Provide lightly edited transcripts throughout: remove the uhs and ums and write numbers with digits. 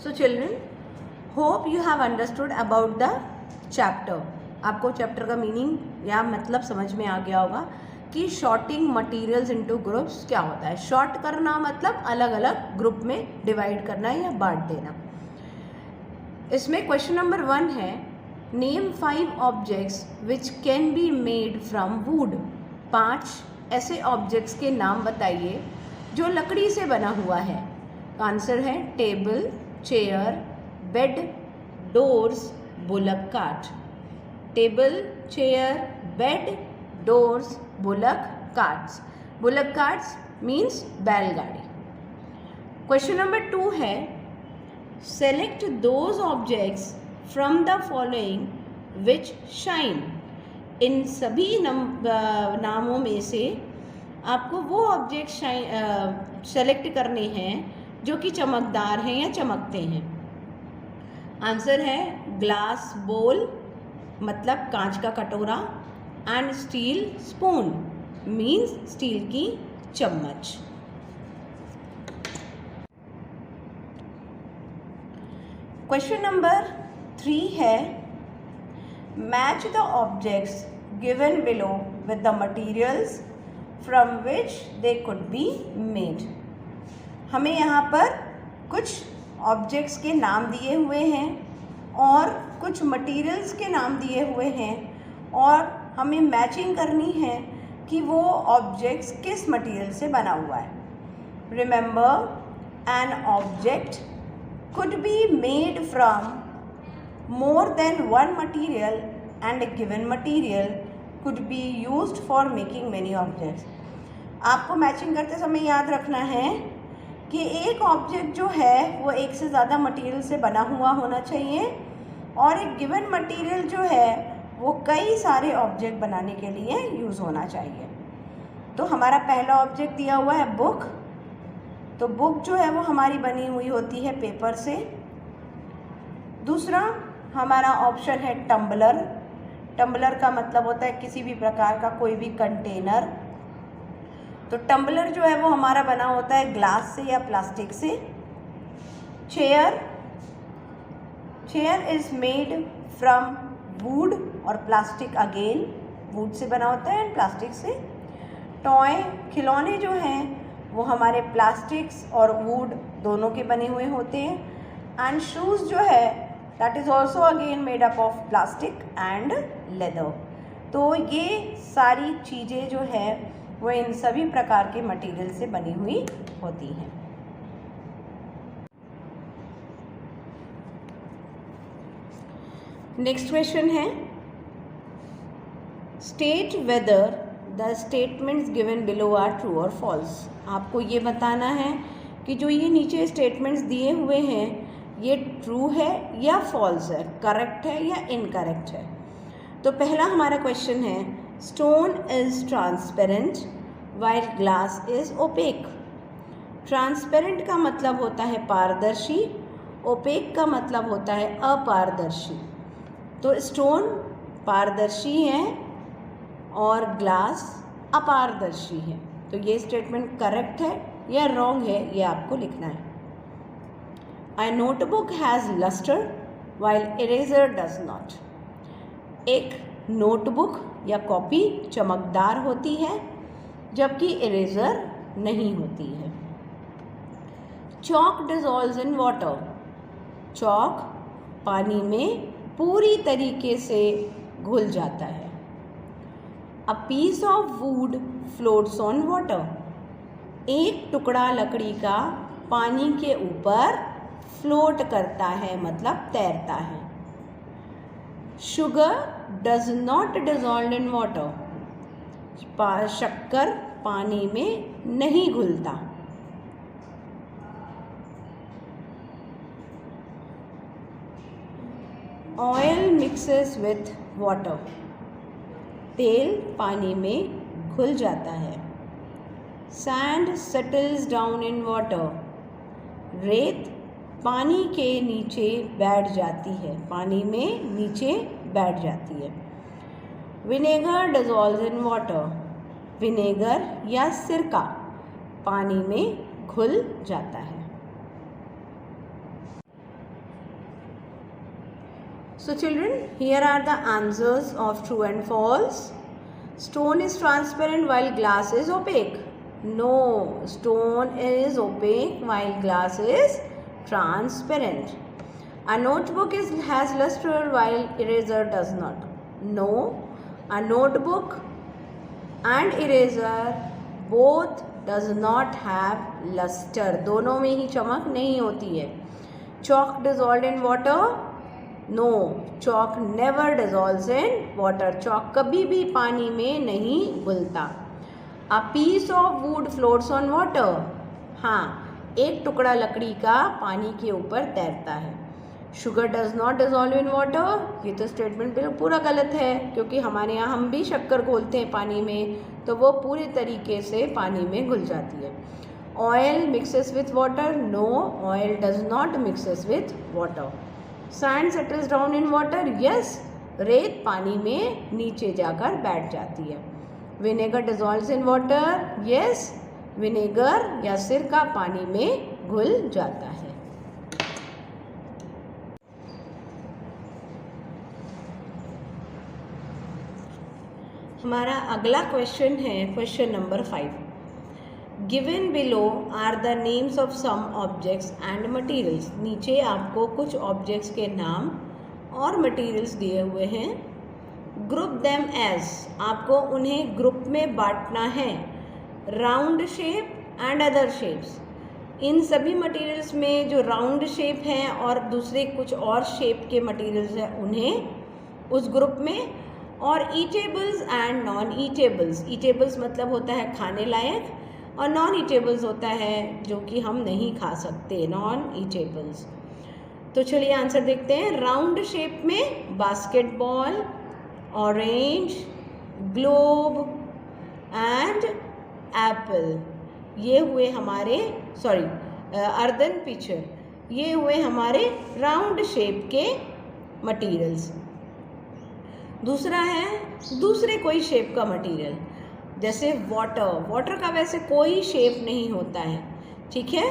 So children, hope you have understood about the chapter. आपको chapter का meaning या मतलब समझ में आ गया होगा कि शॉर्टिंग मटेरियल्स इनटू ग्रुप्स क्या होता है. शॉर्ट करना मतलब अलग अलग ग्रुप में डिवाइड करना या बांट देना. इसमें क्वेश्चन नंबर 1 है, name 5 objects which can be made from would. 5 ऐसे ऑब्जेक्ट्स के नाम बताइए जो लकड़ी से बना हुआ है. आंसर है table, chair, bed, doors, bullock cart. Table, chair, bed, doors, bullock carts. Bullock carts means बैलगाड़ी. क्वेश्चन नंबर 2 है, select those objects from the following which shine. इन सभी नामों में से आपको वो ऑब्जेक्ट सेलेक्ट करने हैं जो कि चमकदार हैं या चमकते हैं. आंसर है ग्लास बोल मतलब कांच का कटोरा and steel spoon means steel की चम्मच. क्वेश्चन नंबर 3 है, match the objects given below with the materials from which they could be made. हमें यहाँ पर कुछ ऑब्जेक्ट्स के नाम दिए हुए हैं और कुछ मटेरियल्स के नाम दिए हुए हैं और हमें मैचिंग करनी है कि वो ऑब्जेक्ट्स किस मटेरियल से बना हुआ है. Remember, an object could be made from more than one material and a given material could be used for making many objects. आपको मैचिंग करते समय याद रखना है कि एक ऑब्जेक्ट जो है वो एक से ज़्यादा मटेरियल से बना हुआ होना चाहिए और एक गिवन मटेरियल जो है वो कई सारे ऑब्जेक्ट बनाने के लिए यूज़ होना चाहिए. तो हमारा पहला ऑब्जेक्ट दिया हुआ है बुक. तो बुक जो है वो हमारी बनी हुई होती है पेपर से. दूसरा हमारा ऑप्शन है टम्बलर. टम्बलर का मतलब होता है किसी भी प्रकार का कोई भी कंटेनर. तो टम्बलर जो है वो हमारा बना होता है ग्लास से या प्लास्टिक से. Chair, chair is made from would और प्लास्टिक अगेन. वुड से बना होता है एंड प्लास्टिक से. टॉय, खिलौने जो हैं वो हमारे प्लास्टिक्स और वुड दोनों के बने हुए होते हैं. एंड शूज़ जो है that is also again made up of plastic and leather. तो ये सारी चीज़ें जो है वो इन सभी प्रकार के मटेरियल से बनी हुई होती हैं. नेक्स्ट क्वेश्चन है, state whether the statements given below are true और फॉल्स. आपको ये बताना है कि जो ये नीचे स्टेटमेंट्स दिए हुए हैं ये ट्रू है या फॉल्स है, करेक्ट है या इनकरेक्ट है. तो पहला हमारा क्वेश्चन है, stone is transparent while glass is opaque. Transparent का मतलब होता है पारदर्शी, ओपेक का मतलब होता है अपारदर्शी. तो स्टोन पारदर्शी है और ग्लास अपारदर्शी है. तो ये स्टेटमेंट करेक्ट है या रॉन्ग है ये आपको लिखना है. I notebook has lustre while eraser does not. एक नोटबुक या कॉपी चमकदार होती है जबकि इरेजर नहीं होती है. Chalk dissolves in water. Chalk पानी में पूरी तरीके से घुल जाता है. A piece of wood floats on water. एक टुकड़ा लकड़ी का पानी के ऊपर फ्लोट करता है मतलब तैरता है. Sugar does not dissolve in water. शक्कर पानी में नहीं घुलता. Oil mixes with water. तेल पानी में घुल जाता है. Sand settles down in water. रेत पानी के नीचे बैठ जाती है, पानी में नीचे बैठ जाती है. Vinegar dissolves in water. Vinegar या सिरका पानी में घुल जाता है. So children, here are the answers of true and false. Stone is transparent while glass is opaque. No, stone is opaque while glass is transparent. A notebook has luster while eraser does not. No, a notebook and eraser both does not have luster. दोनों में ही चमक नहीं होती है. Chalk dissolved in water? No, chalk never dissolves in water. Chalk कभी भी पानी में नहीं घुलता. A piece of wood floats on water? हाँ, एक टुकड़ा लकड़ी का पानी के ऊपर तैरता है. Sugar does not dissolve in water? ये तो स्टेटमेंट बिल्कुल पूरा गलत है, क्योंकि हमारे यहाँ हम भी शक्कर घोलते हैं पानी में, तो वो पूरी तरीके से पानी में घुल जाती है. Oil mixes with water? No, oil does not mixes with water. Sand settles down in water? Yes, रेत पानी में नीचे जाकर बैठ जाती है. Vinegar dissolves in water? Yes, vinegar या सिरका पानी में घुल जाता है. हमारा अगला क्वेश्चन है question number 5. Given below are the names of some objects and materials. नीचे आपको कुछ ऑब्जेक्ट्स के नाम और मटेरियल्स दिए हुए हैं. ग्रुप देम एज, आपको उन्हें ग्रुप में बांटना है. Round shape and other shapes. इन सभी मटेरियल्स में जो राउंड शेप हैं और दूसरे कुछ और शेप के मटेरियल्स हैं उन्हें उस ग्रुप में. और eatables and non eatables. Eatables मतलब होता है खाने लायक, और नॉन ईटेबल्स होता है जो कि हम नहीं खा सकते, नॉन ईटेबल्स. तो चलिए आंसर देखते हैं. राउंड शेप में basketball, orange, globe and Apple. ये हुए हमारे अर्दन पिक्चर, ये हुए हमारे राउंड शेप के मटेरियल्स. दूसरा है दूसरे कोई शेप का मटेरियल, जैसे वाटर. वाटर का वैसे कोई शेप नहीं होता है, ठीक है,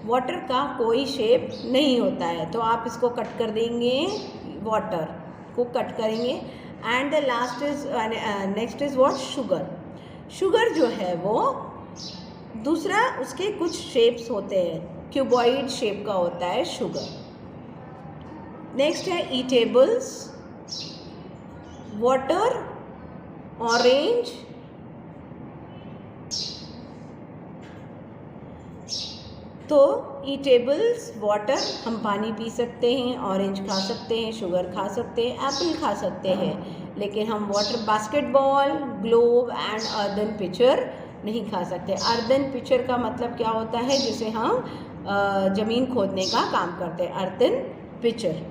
वाटर का कोई शेप नहीं होता है, तो आप इसको कट कर देंगे, वाटर को कट करेंगे. And the last is next is what? Sugar. Sugar जो है वो दूसरा, उसके कुछ शेप्स होते हैं, क्यूबॉइड शेप का होता है शुगर. नेक्स्ट है ईटेबल्स, वाटर, ऑरेंज, तो ईटेबल्स, वाटर हम पानी पी सकते हैं, ऑरेंज खा सकते हैं, शुगर खा सकते हैं, एप्पल खा सकते हैं, लेकिन हम water, basketball, globe and earthen picture नहीं खा सकते. अर्दन पिक्चर का मतलब क्या होता है? जिसे हम ज़मीन खोदने का काम करते हैं, earthen picture.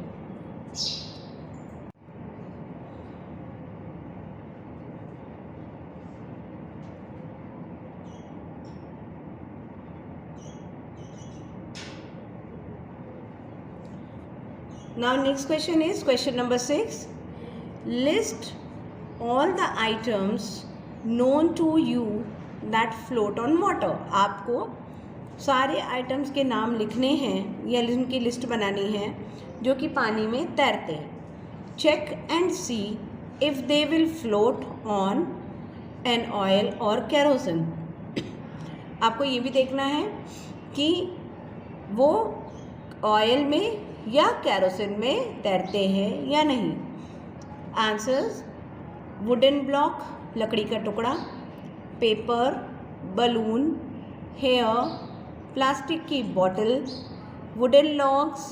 Now next question is question number 6. List all the items known to you that float on water. आपको सारे आइटम्स के नाम लिखने हैं या उनकी लिस्ट बनानी है जो कि पानी में तैरते हैं. Check and see if they will float on an oil or kerosene. आपको ये भी देखना है कि वो ऑयल में या कैरोसिन में तैरते हैं या नहीं. आंसर्स: वुडन ब्लॉक, लकड़ी का टुकड़ा, पेपर, बलून, हेयर, प्लास्टिक की bottle, wooden logs,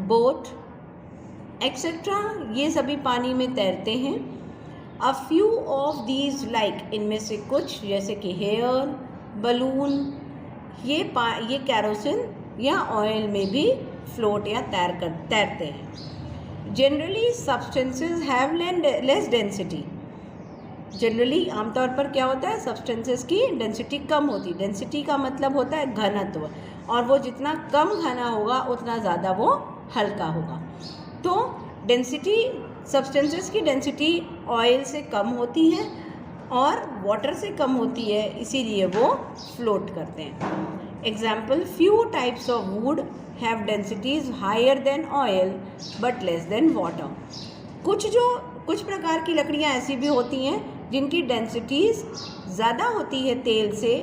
boat etcetera, ये सभी पानी में तैरते हैं. A few of these like, इनमें से कुछ जैसे कि हेयर, बलून, ये कैरोसिन या ऑयल में भी फ्लोट या तैरते हैं. Generally substances have less density. Generally आमतौर पर क्या होता है? सब्सटेंसेस की डेंसिटी कम होती है. डेंसिटी का मतलब होता है घनत्व, और वो जितना कम घना होगा उतना ज़्यादा वो हल्का होगा. तो डेंसिटी, सब्सटेंसेस की डेंसिटी ऑयल से कम होती है और वाटर से कम होती है, इसीलिए वो फ्लोट करते हैं. Example, few types of wood have densities higher than oil but less than water. कुछ प्रकार की लकड़ियाँ ऐसी भी होती हैं जिनकी डेंसिटीज ज़्यादा होती है तेल से,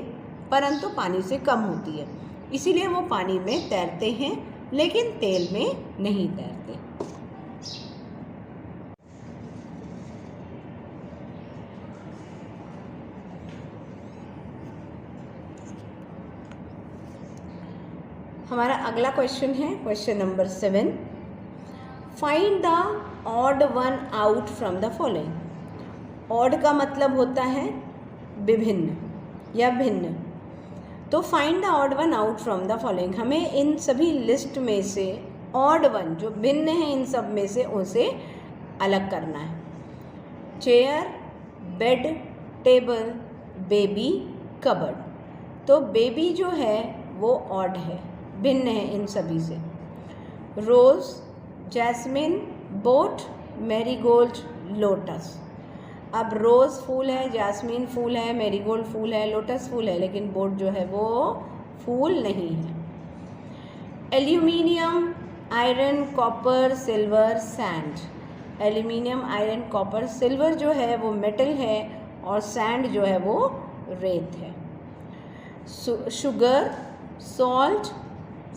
परंतु पानी से कम होती है, इसीलिए वो पानी में तैरते हैं लेकिन तेल में नहीं तैरते। हमारा अगला क्वेश्चन है question number 7। Find the odd one out from the following. Odd का मतलब होता है विभिन्न या भिन्न, तो find the odd one out from the following, हमें इन सभी लिस्ट में से ऑड वन जो भिन्न है इन सब में से उसे अलग करना है। Chair, bed, table, baby, cupboard. तो बेबी जो है वो ऑड है, भिन्न है इन सभी से। रोज़, जैस्मिन, बोट, मैरीगोल्ड, लोटस। अब रोज़ फूल है, जैस्मिन फूल है, मैरीगोल्ड फूल है, लोटस फूल है, लेकिन बोट जो है वो फूल नहीं है। Aluminium, iron, copper, silver, sand. Aluminium, iron, copper, silver जो है वो मेटल है और सैंड जो है वो रेत है। Sugar, salt,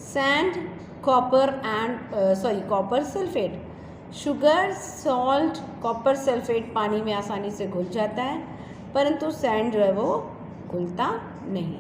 sand, copper copper sulphate. Sugar, salt, copper sulphate पानी में आसानी से घुल जाता है, परंतु सैंड जो है वो घुलता नहीं।